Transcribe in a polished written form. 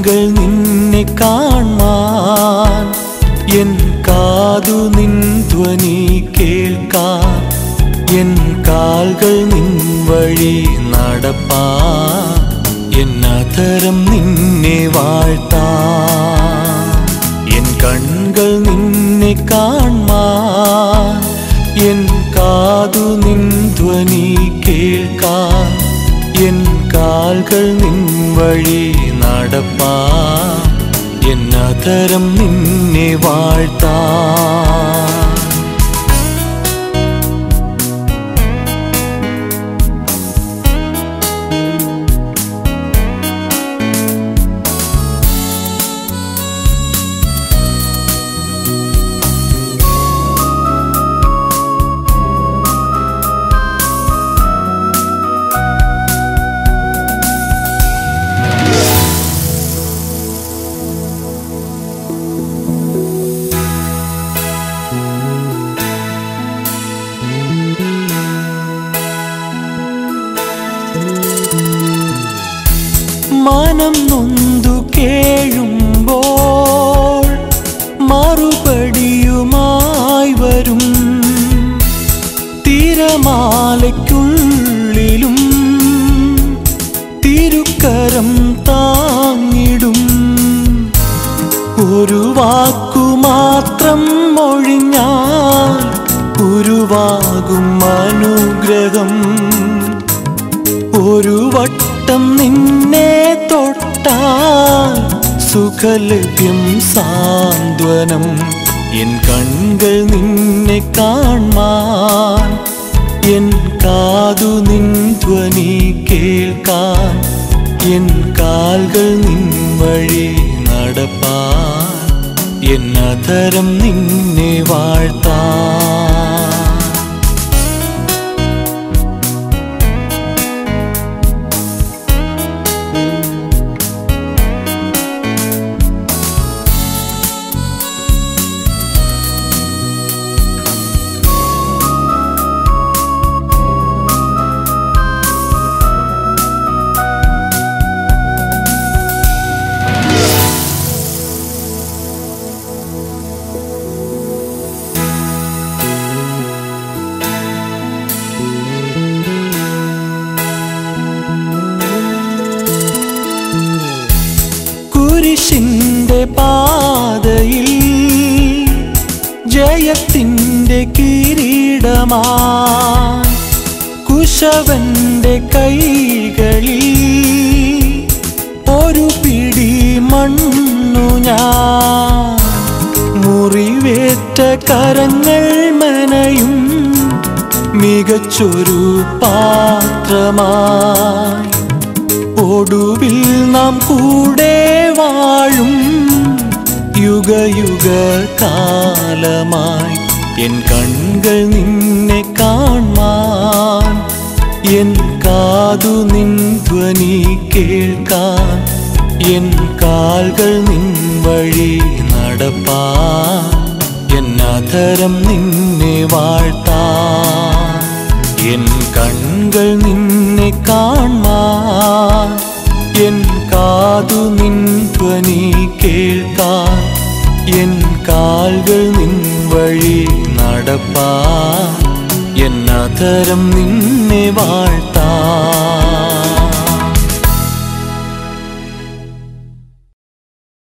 കൺകൾ നിന്നെ കാണാൻ, എൻ കാതു നിൻ ധ്വനി കേൾക്കാൻ, എൻ കാൽകൾ നിൻ വഴി നടപ്പാൻ, എൻ അധരം നിന്നെ വാഴ്ത്താൻ. എൻ കൺകൾ നിന്നെ കാണാൻ, എൻ കാതു നിൻ ധ്വനി കേൾക്കാൻ, എൻ കാൽകൾ നിൻ വഴി നടപ്പാൻ, എൻ അധരം നിന്നെ വാഴ്ത്താൻ. മനം നൊന്തു കേഴുമ്പോൾ മറുപടിയുമായി വരും, തിരമാലയ്ക്കുള്ളിലും തിരുക്കരം താങ്ങിടും. ഒരു വാക്കുമാത്രം മൊഴിഞ്ഞാൽ ഉരുവാകും അനുഗ്രഹം. ഒരു വട്ടം നിന്നെ തൊട്ടാൽ സുഖലഭ്യം സാന്ത്വനം. എൻ കൺകൾ നിന്നെ കാണാൻ, എൻ കാതു നിൻ ധ്വനി കേൾക്കാൻ, എൻ കാൽകൾ നിൻ വഴി നടപ്പാൻ, എൻ അധരം നിന്നെ വാഴ്ത്താൻ. കുരിശിന്റെ പാതയിൽ ജയത്തിൻ്റെ കിരീടമായി, കുശവന്റെ കൈകളിൽ ഒരു പിടി മണ്ണു ഞാൻ. മുറിവേറ്റ കരങ്ങൾ മെനയും മികച്ചൊരു പാത്രമായി, ഒടുവിൽ നാം കൂടെ വാഴും യുഗയുഗകാലമായി. എൻ കൺകൾ നിന്നെ കാണാൻ, എൻ കാതു നിൻ ധ്വനി കേൾക്കാൻ, എൻ കാൽകൾ നിൻ വഴി നടപ്പാൻ, എൻ അധരം നിന്നെ വാഴ്ത്താൻ. എൻ കൺകൾ നിന്നെ കാണാൻ, എൻ കാതു നിൻ ധ്വനി കേൾക്കാൻ, എൻ കാൽകൾ നിൻ വഴി നടപ്പാൻ, എൻ അധരം നിന്നെ വാഴ്ത്താൻ.